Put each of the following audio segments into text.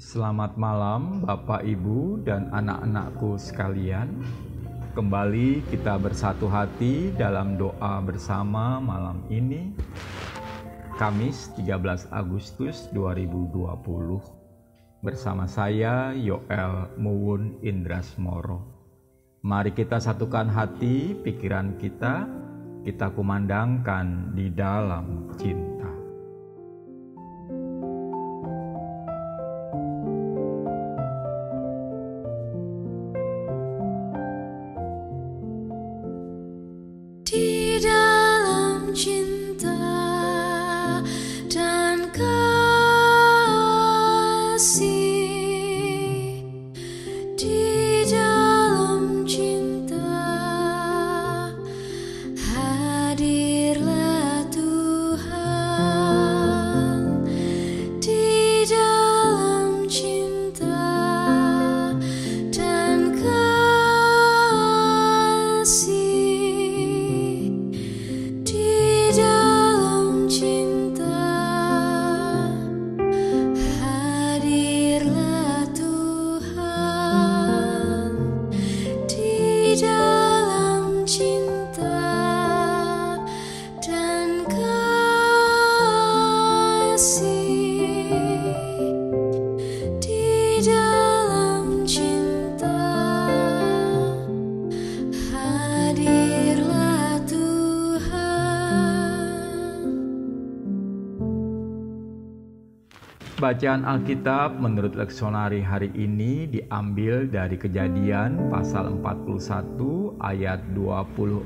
Selamat malam Bapak, Ibu, dan anak-anakku sekalian. Kembali kita bersatu hati dalam doa bersama malam ini, Kamis 13 Agustus 2020. Bersama saya, Yoel Muwun Indrasmoro. Mari kita satukan hati, pikiran kita kumandangkan di dalam cinta. Di dalam cinta dan kasih, di dalam cinta hadirlah Tuhan. Di dalam cinta dan kasih, Bacaan Alkitab menurut leksonari hari ini diambil dari Kejadian pasal 41 ayat 24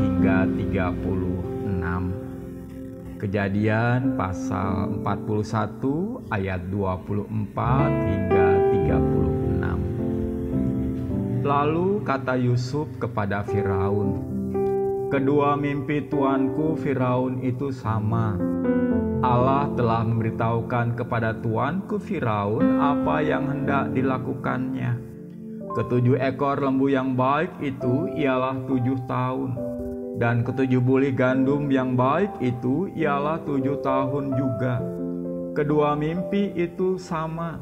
hingga 36. Kejadian pasal 41 ayat 24 hingga 36. Lalu kata Yusuf kepada Firaun, "Kedua mimpi tuanku Firaun itu sama. Allah telah memberitahukan kepada tuanku Firaun apa yang hendak dilakukannya. Ketujuh ekor lembu yang baik itu ialah 7 tahun, dan ketujuh buli gandum yang baik itu ialah 7 tahun juga. Kedua mimpi itu sama.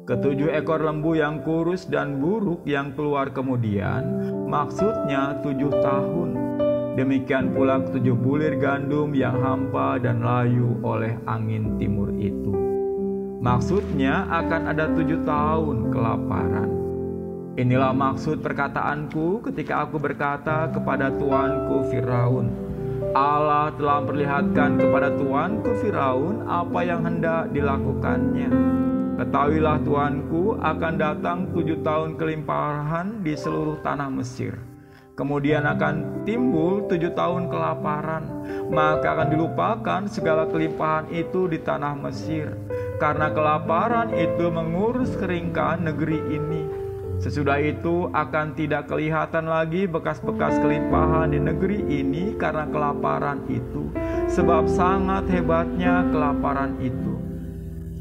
Ketujuh ekor lembu yang kurus dan buruk yang keluar kemudian, maksudnya 7 tahun. Demikian pula ketujuh bulir gandum yang hampa dan layu oleh angin timur itu. Maksudnya akan ada 7 tahun kelaparan. Inilah maksud perkataanku ketika aku berkata kepada tuanku Firaun, Allah telah memperlihatkan kepada tuanku Firaun apa yang hendak dilakukannya. Ketahuilah tuanku, akan datang 7 tahun kelimpahan di seluruh tanah Mesir. Kemudian akan timbul 7 tahun kelaparan, maka akan dilupakan segala kelimpahan itu di tanah Mesir, karena kelaparan itu mengurus keringkan negeri ini. Sesudah itu akan tidak kelihatan lagi bekas-bekas kelimpahan di negeri ini karena kelaparan itu, sebab sangat hebatnya kelaparan itu.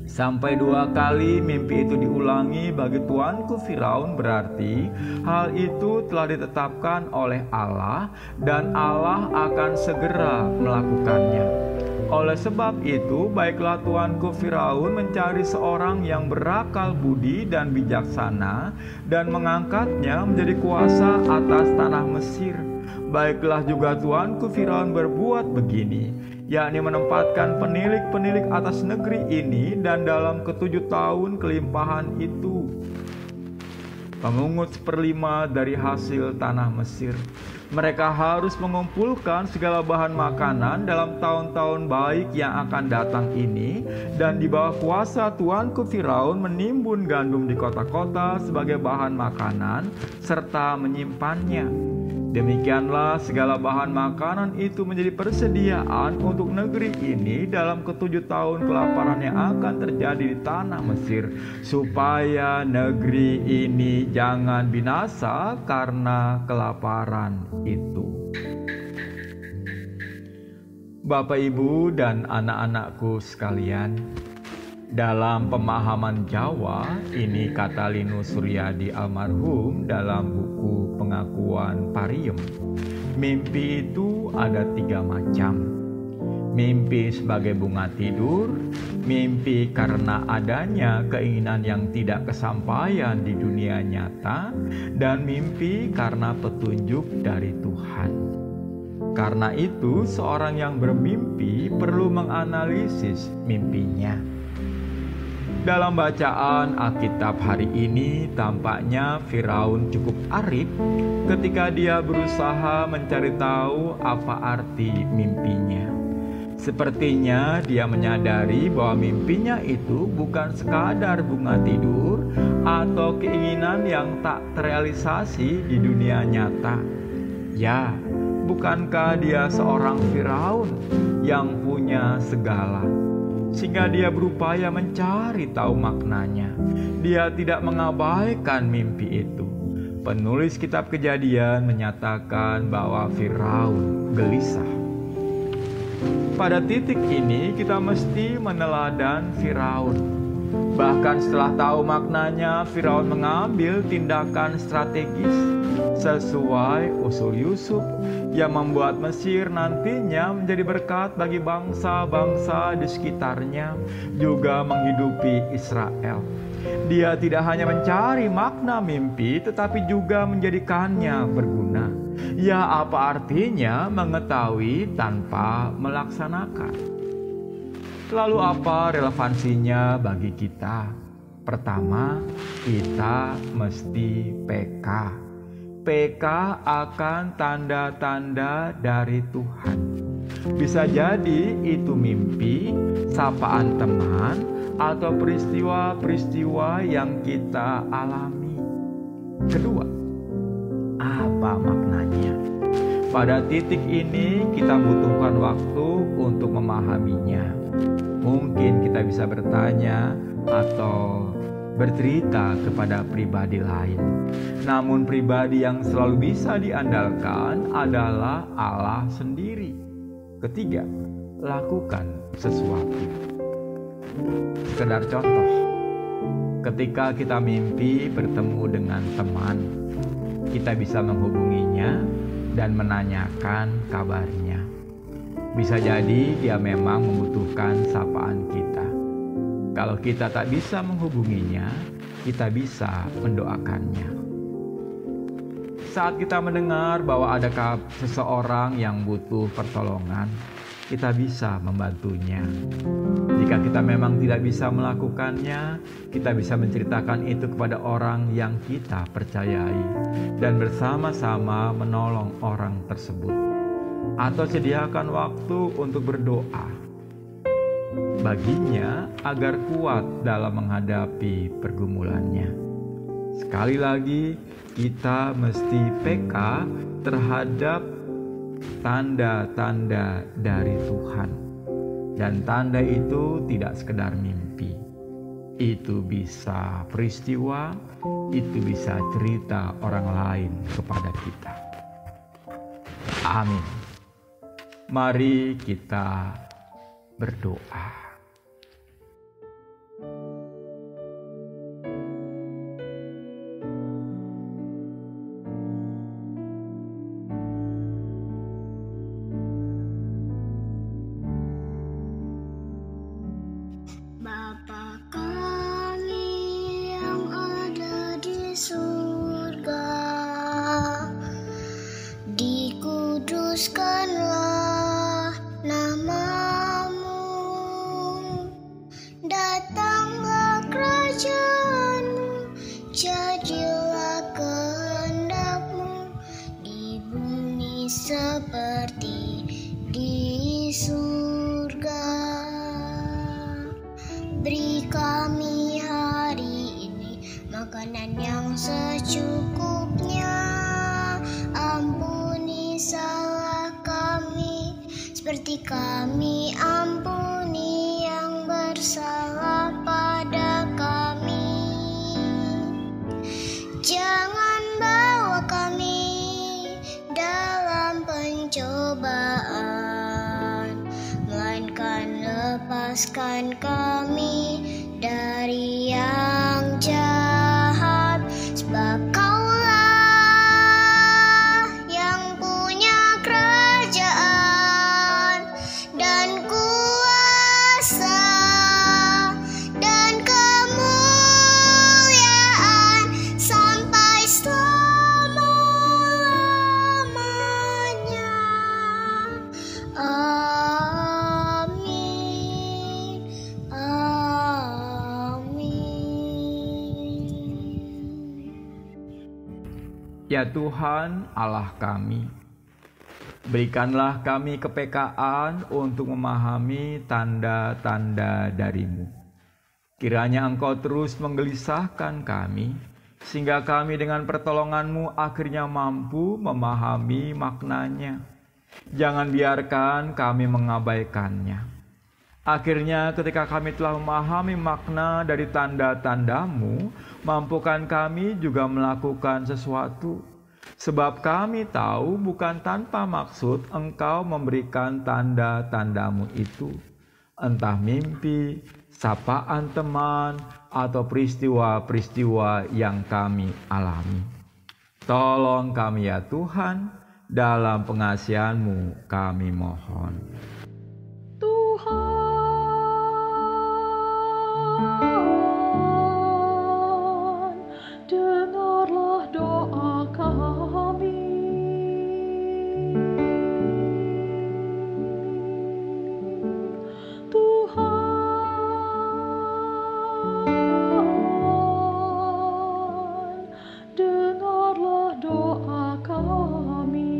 Sampai 2 kali mimpi itu diulangi bagi tuanku Firaun, berarti hal itu telah ditetapkan oleh Allah dan Allah akan segera melakukannya. Oleh sebab itu, baiklah tuanku Firaun mencari seorang yang berakal budi dan bijaksana dan mengangkatnya menjadi kuasa atas tanah Mesir. Baiklah juga tuanku Firaun berbuat begini, yakni menempatkan penilik-penilik atas negeri ini, dan dalam ke-7 tahun kelimpahan itu memungut 1/5 dari hasil tanah Mesir. Mereka harus mengumpulkan segala bahan makanan dalam tahun-tahun baik yang akan datang ini, dan di bawah kuasa tuanku Firaun menimbun gandum di kota-kota sebagai bahan makanan serta menyimpannya. Demikianlah segala bahan makanan itu menjadi persediaan untuk negeri ini dalam ke-7 tahun kelaparan yang akan terjadi di tanah Mesir, supaya negeri ini jangan binasa karena kelaparan itu." Bapak, Ibu, dan anak-anakku sekalian, dalam pemahaman Jawa, ini kata Linus Suryadi almarhum dalam buku Pengakuan Pariem, mimpi itu ada 3 macam. Mimpi sebagai bunga tidur, mimpi karena adanya keinginan yang tidak kesampaian di dunia nyata, dan mimpi karena petunjuk dari Tuhan. Karena itu, seorang yang bermimpi perlu menganalisis mimpinya. Dalam bacaan Alkitab hari ini, tampaknya Firaun cukup arif ketika dia berusaha mencari tahu apa arti mimpinya. Sepertinya dia menyadari bahwa mimpinya itu bukan sekadar bunga tidur atau keinginan yang tak terrealisasi di dunia nyata. Ya, bukankah dia seorang Firaun yang punya segala, sehingga dia berupaya mencari tahu maknanya. Dia tidak mengabaikan mimpi itu. Penulis kitab Kejadian menyatakan bahwa Firaun gelisah. Pada titik ini kita mesti meneladan Firaun. Bahkan setelah tahu maknanya, Firaun mengambil tindakan strategis sesuai usul Yusuf yang membuat Mesir nantinya menjadi berkat bagi bangsa-bangsa di sekitarnya, juga menghidupi Israel. Dia tidak hanya mencari makna mimpi, tetapi juga menjadikannya berguna. Ya, apa artinya mengetahui tanpa melaksanakan? Lalu apa relevansinya bagi kita? Pertama, kita mesti PK. PK akan tanda-tanda dari Tuhan. Bisa jadi itu mimpi, sapaan teman, atau peristiwa-peristiwa yang kita alami. Kedua, apa maknanya? Pada titik ini kita butuhkan waktu untuk memahaminya. Mungkin kita bisa bertanya atau bercerita kepada pribadi lain. Namun pribadi yang selalu bisa diandalkan adalah Allah sendiri. Ketiga, lakukan sesuatu. Sekedar contoh, ketika kita mimpi bertemu dengan teman, kita bisa menghubunginya dan menanyakan kabarnya. Bisa jadi dia memang membutuhkan sapaan kita. Kalau kita tak bisa menghubunginya, kita bisa mendoakannya. Saat kita mendengar bahwa ada seseorang yang butuh pertolongan, kita bisa membantunya. Jika kita memang tidak bisa melakukannya, kita bisa menceritakan itu kepada orang yang kita percayai dan bersama-sama menolong orang tersebut. Atau sediakan waktu untuk berdoa baginya agar kuat dalam menghadapi pergumulannya. Sekali lagi, kita mesti PK terhadap tanda-tanda dari Tuhan. Dan tanda itu tidak sekedar mimpi. Itu bisa peristiwa, itu bisa cerita orang lain kepada kita. Amin. Mari kita berdoa. Bapa kami yang ada di surga, dikuduskanlah nama-Mu, datanglah kerajaan-Mu, jadilah kehendak-Mu di bumi seperti di surga. Beri kami hari ini makanan yang secukupnya. Ampuni salah kami seperti kami ampuni yang bersalah pada kami. Jangan bawa kami dalam pencobaan, melainkan lepaskan kami dari yang jahat, sebab Kaulah yang punya kerajaan dan Ya Tuhan Allah kami, berikanlah kami kepekaan untuk memahami tanda-tanda dari-Mu. Kiranya Engkau terus menggelisahkan kami, sehingga kami dengan pertolongan-Mu akhirnya mampu memahami maknanya. Jangan biarkan kami mengabaikannya. Akhirnya ketika kami telah memahami makna dari tanda-tanda-Mu, mampukan kami juga melakukan sesuatu. Sebab kami tahu bukan tanpa maksud Engkau memberikan tanda-tanda-Mu itu. Entah mimpi, sapaan teman, atau peristiwa-peristiwa yang kami alami. Tolong kami ya Tuhan, dalam pengasihan-Mu kami mohon. Dengarlah doa kami. Tuhan, dengarlah doa kami.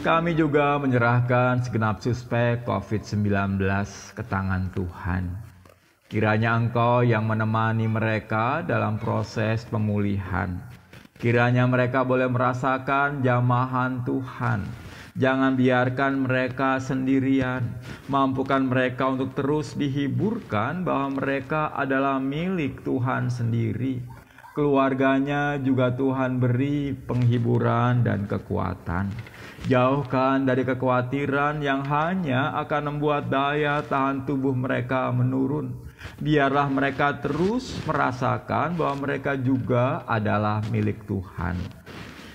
Kami juga menyerahkan segenap suspek COVID-19 ke tangan Tuhan. Kiranya Engkau yang menemani mereka dalam proses pemulihan. Kiranya mereka boleh merasakan jamahan Tuhan. Jangan biarkan mereka sendirian. Mampukan mereka untuk terus dihiburkan bahwa mereka adalah milik Tuhan sendiri. Keluarganya juga Tuhan beri penghiburan dan kekuatan. Jauhkan dari kekhawatiran yang hanya akan membuat daya tahan tubuh mereka menurun. Biarlah mereka terus merasakan bahwa mereka juga adalah milik Tuhan.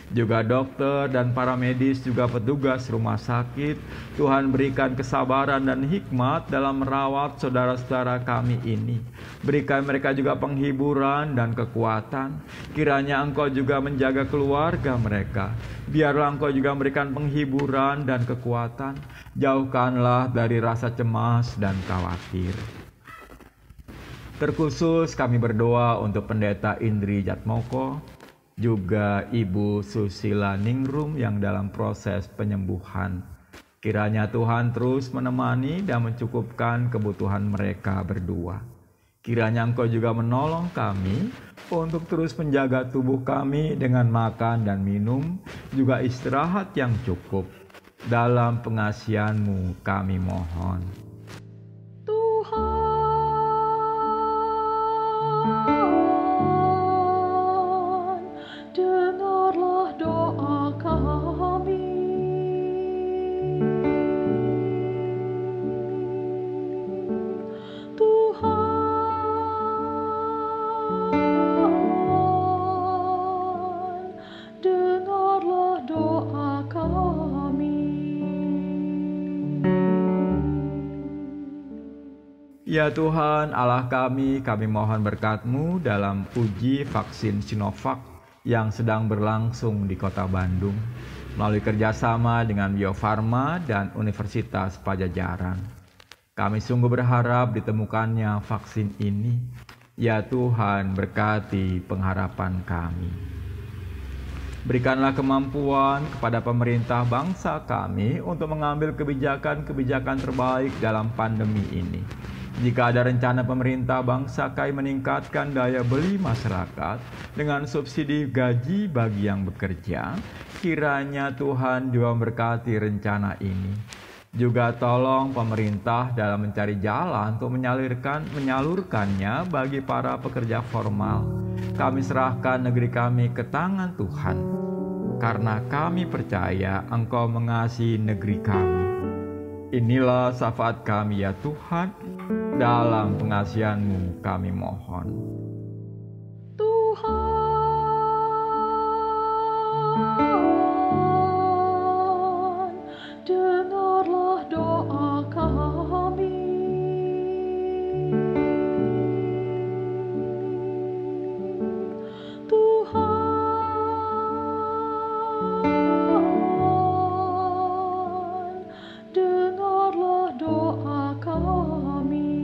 Juga dokter dan para medis, juga petugas rumah sakit, Tuhan berikan kesabaran dan hikmat dalam merawat saudara-saudara kami ini. Berikan mereka juga penghiburan dan kekuatan. Kiranya Engkau juga menjaga keluarga mereka. Biarlah Engkau juga memberikan penghiburan dan kekuatan. Jauhkanlah dari rasa cemas dan khawatir. Terkhusus kami berdoa untuk Pendeta Indri Jatmoko, juga Ibu Susila Ningrum yang dalam proses penyembuhan. Kiranya Tuhan terus menemani dan mencukupkan kebutuhan mereka berdua. Kiranya Engkau juga menolong kami untuk terus menjaga tubuh kami dengan makan dan minum, juga istirahat yang cukup. Dalam pengasihan-Mu kami mohon. Dengarlah doa kami. Tuhan, dengarlah doa kami. Ya Tuhan Allah kami mohon berkat-Mu dalam uji vaksin Sinovac yang sedang berlangsung di Kota Bandung melalui kerjasama dengan Bio Farma dan Universitas Pajajaran. Kami sungguh berharap ditemukannya vaksin ini. Ya Tuhan, berkati pengharapan kami. Berikanlah kemampuan kepada pemerintah bangsa kami untuk mengambil kebijakan-kebijakan terbaik dalam pandemi ini. Jika ada rencana pemerintah bangsa kami meningkatkan daya beli masyarakat dengan subsidi gaji bagi yang bekerja, kiranya Tuhan juga memberkati rencana ini. Juga tolong pemerintah dalam mencari jalan untuk menyalurkannya bagi para pekerja formal. Kami serahkan negeri kami ke tangan Tuhan, karena kami percaya Engkau mengasihi negeri kami. Inilah syafaat kami ya Tuhan, dalam pengasihan-Mu kami mohon. Tuhan, dengarlah doa kami. Tuhan, dengarlah doa kami.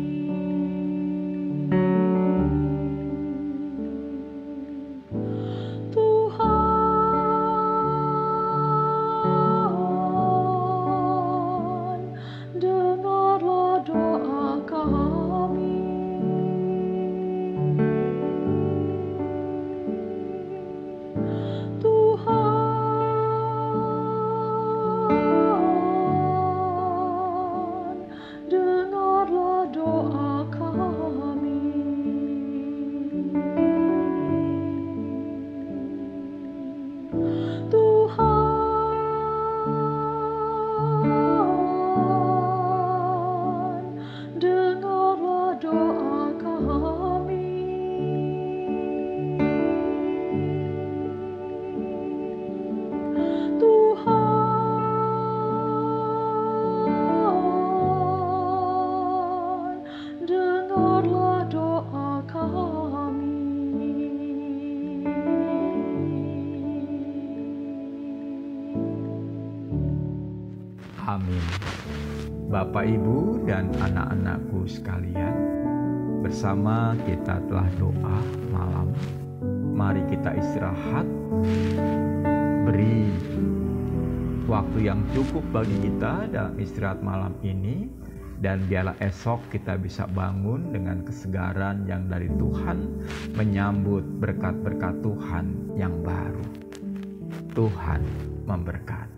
Amin. Bapak, Ibu, dan anak-anakku sekalian, bersama kita telah doa malam. Mari kita istirahat, beri waktu yang cukup bagi kita dalam istirahat malam ini, dan biarlah esok kita bisa bangun dengan kesegaran yang dari Tuhan, menyambut berkat-berkat Tuhan yang baru. Tuhan memberkati.